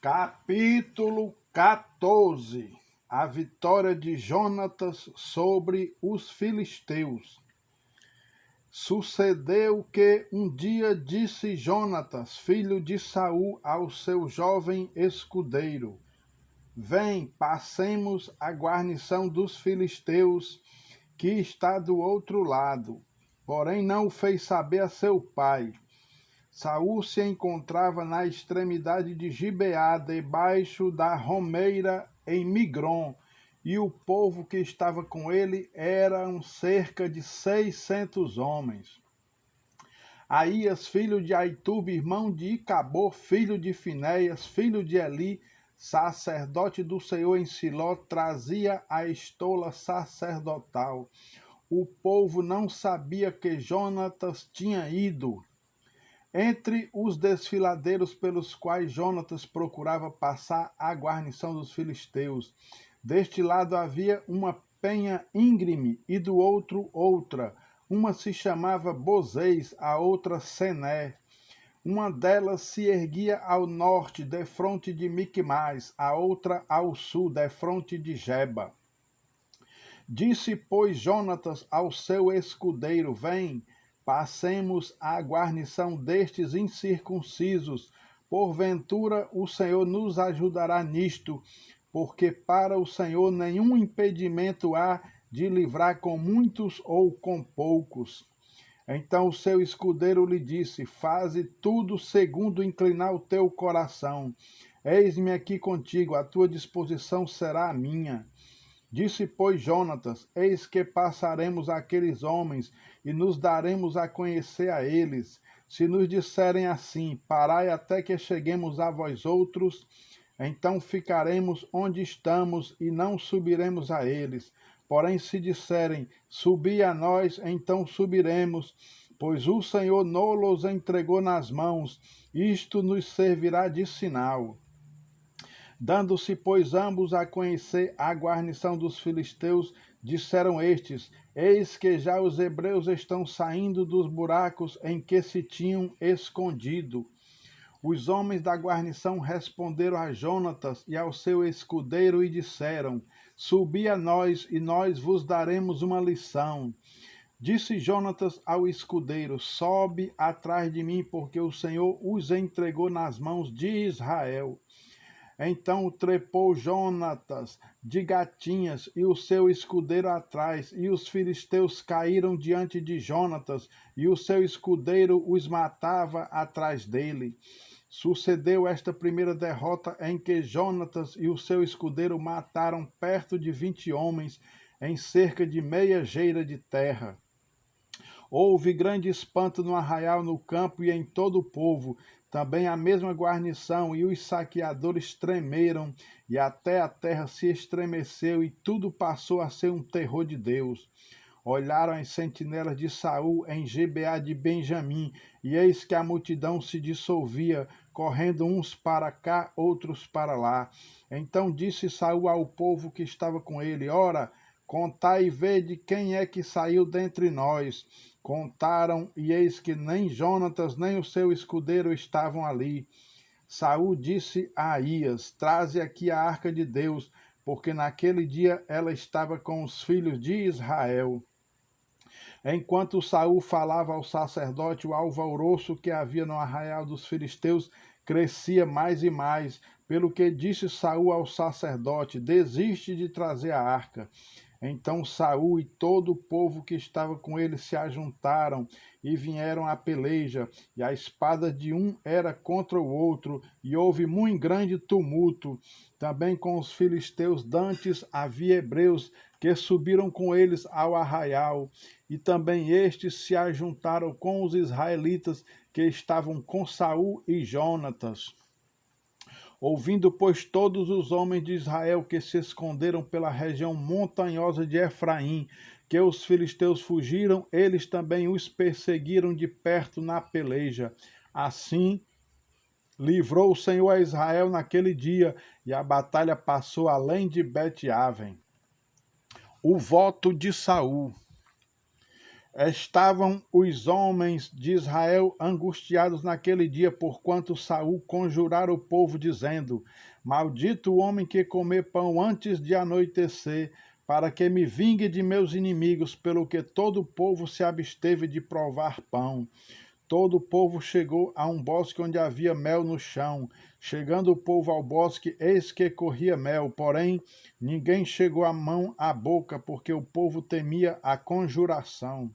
Capítulo 14. A vitória de Jonatas sobre os filisteus. Sucedeu que um dia disse Jonatas, filho de Saul, ao seu jovem escudeiro: Vem, passemos a guarnição dos filisteus, que está do outro lado. Porém não o fez saber a seu pai. Saul se encontrava na extremidade de Gibeá, debaixo da romeira em Migrom, e o povo que estava com ele eram cerca de 600 homens. Aías, filho de Aitube, irmão de Icabor, filho de Finéias, filho de Eli, sacerdote do Senhor em Siló, trazia a estola sacerdotal. O povo não sabia que Jonatas tinha ido. Entre os desfiladeiros pelos quais Jonatas procurava passar a guarnição dos filisteus, deste lado havia uma penha íngreme e do outro outra. Uma se chamava Bozês, a outra Sené. Uma delas se erguia ao norte, defronte de Micmais, a outra ao sul, defronte de Geba. Disse, pois, Jonatas ao seu escudeiro: Vem, passemos a guarnição destes incircuncisos. Porventura o Senhor nos ajudará nisto, porque para o Senhor nenhum impedimento há de livrar com muitos ou com poucos. Então o seu escudeiro lhe disse: Faze tudo segundo inclinar o teu coração. Eis-me aqui contigo, a tua disposição será a minha. Disse, pois, Jonatas: Eis que passaremos aqueles homens e nos daremos a conhecer a eles. Se nos disserem assim: Parai até que cheguemos a vós outros, então ficaremos onde estamos e não subiremos a eles. Porém, se disserem: Subi a nós, então subiremos, pois o Senhor nos entregou nas mãos. Isto nos servirá de sinal. Dando-se, pois, ambos a conhecer a guarnição dos filisteus, disseram estes: Eis que já os hebreus estão saindo dos buracos em que se tinham escondido. Os homens da guarnição responderam a Jonatas e ao seu escudeiro e disseram: Subi a nós, e nós vos daremos uma lição. Disse Jonatas ao escudeiro: Sobe atrás de mim, porque o Senhor os entregou nas mãos de Israel. Então trepou Jonatas de gatinhas e o seu escudeiro atrás, e os filisteus caíram diante de Jonatas, e o seu escudeiro os matava atrás dele. Sucedeu esta primeira derrota em que Jonatas e o seu escudeiro mataram perto de 20 homens em cerca de meia geira de terra. Houve grande espanto no arraial, no campo e em todo o povo. Também a mesma guarnição e os saqueadores tremeram, e até a terra se estremeceu, e tudo passou a ser um terror de Deus. Olharam as sentinelas de Saul em Gibeá de Benjamim, e eis que a multidão se dissolvia, correndo uns para cá, outros para lá. Então disse Saul ao povo que estava com ele: Ora, contai e vede quem é que saiu dentre nós. Contaram, e eis que nem Jonatas nem o seu escudeiro estavam ali. Saul disse a Aías: Traze aqui a arca de Deus, porque naquele dia ela estava com os filhos de Israel. Enquanto Saul falava ao sacerdote, o alvoroço que havia no arraial dos filisteus crescia mais e mais, pelo que disse Saul ao sacerdote: Desiste de trazer a arca. Então Saul e todo o povo que estava com ele se ajuntaram e vieram à peleja, e a espada de um era contra o outro, e houve muito grande tumulto. Também com os filisteus dantes havia hebreus que subiram com eles ao arraial, e também estes se ajuntaram com os israelitas que estavam com Saul e Jonatas. Ouvindo, pois, todos os homens de Israel que se esconderam pela região montanhosa de Efraim, que os filisteus fugiram, eles também os perseguiram de perto na peleja. Assim, livrou o Senhor a Israel naquele dia, e a batalha passou além de Bet-Aven. O voto de Saul. Estavam os homens de Israel angustiados naquele dia, porquanto Saul conjurara o povo, dizendo: Maldito o homem que comer pão antes de anoitecer, para que me vingue de meus inimigos, pelo que todo o povo se absteve de provar pão. Todo o povo chegou a um bosque onde havia mel no chão. Chegando o povo ao bosque, eis que corria mel, porém ninguém chegou a mão à boca, porque o povo temia a conjuração.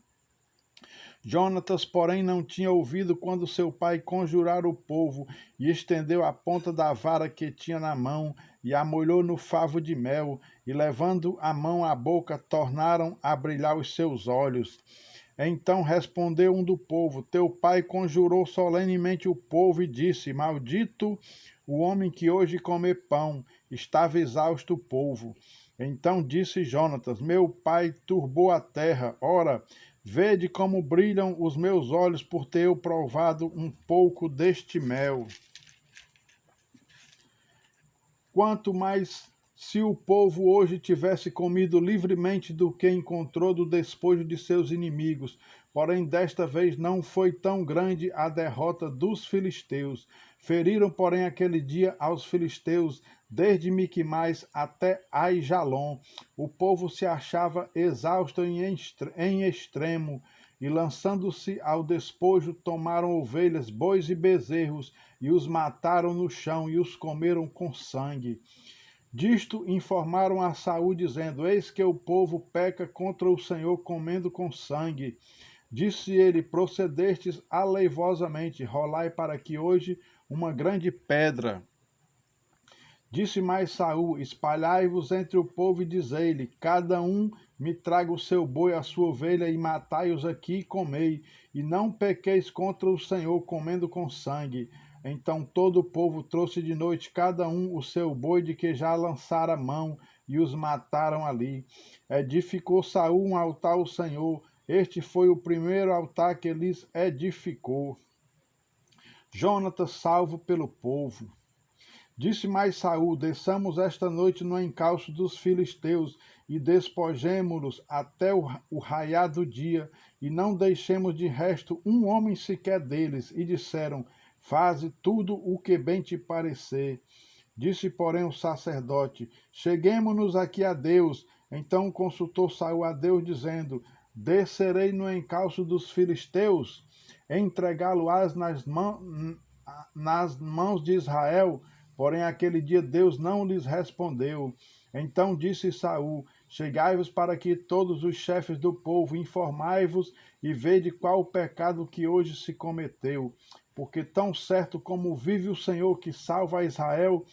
Jonatas, porém, não tinha ouvido quando seu pai conjurara o povo, e estendeu a ponta da vara que tinha na mão, e a molhou no favo de mel, e levando a mão à boca, tornaram a brilhar os seus olhos. Então respondeu um do povo: Teu pai conjurou solenemente o povo e disse: Maldito o homem que hoje comer pão. Estava exausto o povo. Então disse Jonatas: Meu pai turbou a terra. Ora, vede como brilham os meus olhos por ter eu provado um pouco deste mel. Quanto mais se o povo hoje tivesse comido livremente do que encontrou do despojo de seus inimigos. Porém, desta vez não foi tão grande a derrota dos filisteus. Feriram, porém, aquele dia aos filisteus, desde Miquimais até Aijalon. O povo se achava exausto em extremo, e lançando-se ao despojo, tomaram ovelhas, bois e bezerros, e os mataram no chão, e os comeram com sangue. Disto informaram a Saul, dizendo: Eis que o povo peca contra o Senhor, comendo com sangue. Disse ele: Procedestes aleivosamente, rolai para que hoje uma grande pedra. Disse mais Saul: Espalhai-vos entre o povo e dizei-lhe: Cada um me traga o seu boi, a sua ovelha, e matai-os aqui e comei, e não pequeis contra o Senhor, comendo com sangue. Então todo o povo trouxe de noite cada um o seu boi de que já lançara mão, e os mataram ali. Edificou Saul um altar ao Senhor. Este foi o primeiro altar que lhes edificou. Jonatas salvo pelo povo. Disse mais Saul: Desçamos esta noite no encalço dos filisteus e despojemo-los até o raiar do dia, e não deixemos de resto um homem sequer deles. E disseram: Faze tudo o que bem te parecer. Disse, porém, o sacerdote: Cheguemo-nos aqui a Deus. Então consultou Saul a Deus, dizendo: Descerei no encalço dos filisteus, entregá-lo-ás nas mãos de Israel. Porém, aquele dia Deus não lhes respondeu. Então disse Saul: Chegai-vos para aqui todos os chefes do povo, informai-vos e vede qual o pecado que hoje se cometeu. Porque tão certo como vive o Senhor que salva a Israel,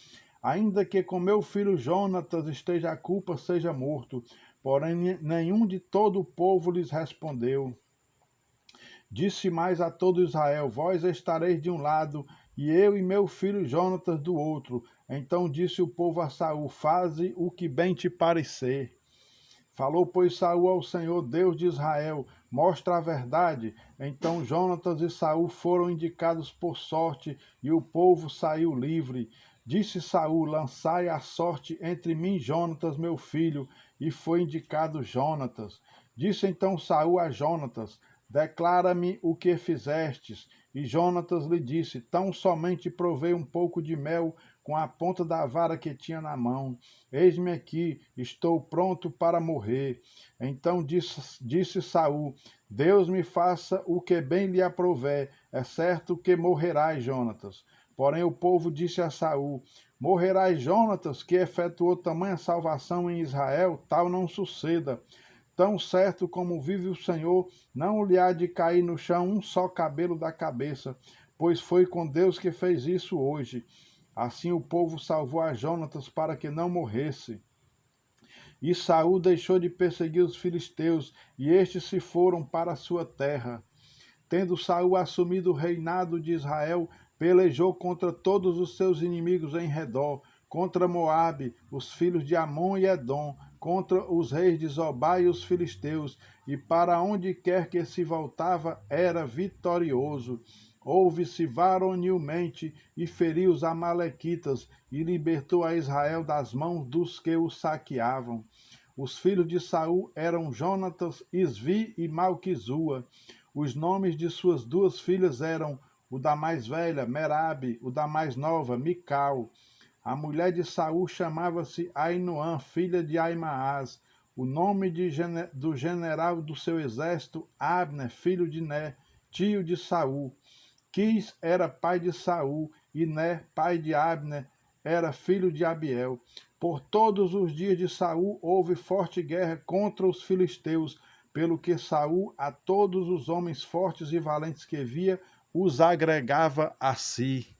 ainda que com meu filho Jonatas esteja a culpa, seja morto. Porém, nenhum de todo o povo lhes respondeu. Disse mais a todo Israel: Vós estareis de um lado, e eu e meu filho Jonatas do outro. Então disse o povo a Saul: Faze o que bem te parecer. Falou, pois, Saul ao Senhor, Deus de Israel: Mostra a verdade. Então Jonatas e Saul foram indicados por sorte, e o povo saiu livre. Disse Saul: Lançai a sorte entre mim e Jonatas, meu filho. E foi indicado Jonatas. Disse então Saul a Jonatas: Declara-me o que fizestes. E Jonatas lhe disse: Tão somente provei um pouco de mel com a ponta da vara que tinha na mão. Eis-me aqui, estou pronto para morrer. Então disse Saul: Deus me faça o que bem lhe aprouver. É certo que morrerás, Jonatas. Porém o povo disse a Saul: Morrerás, Jonatas, que efetuou tamanha salvação em Israel, tal não suceda. Tão certo como vive o Senhor, não lhe há de cair no chão um só cabelo da cabeça, pois foi com Deus que fez isso hoje. Assim o povo salvou a Jonatas para que não morresse. E Saul deixou de perseguir os filisteus, e estes se foram para a sua terra. Tendo Saul assumido o reinado de Israel, pelejou contra todos os seus inimigos em redor, contra Moabe, os filhos de Amon e Edom, contra os reis de Zobá e os filisteus, e para onde quer que se voltava era vitorioso. Houve-se varonilmente e feriu os amalequitas, e libertou a Israel das mãos dos que o saqueavam. Os filhos de Saul eram Jonatas, Isvi e Malquizua. Os nomes de suas duas filhas eram o da mais velha, Merabe, o da mais nova, Mical. A mulher de Saul chamava-se Ainoã, filha de Aimaas. O nome do general do seu exército, Abner, filho de Né, tio de Saul. Quis era pai de Saul, e Né, pai de Abner, era filho de Abiel. Por todos os dias de Saul houve forte guerra contra os filisteus, pelo que Saul a todos os homens fortes e valentes que via os agregava a si.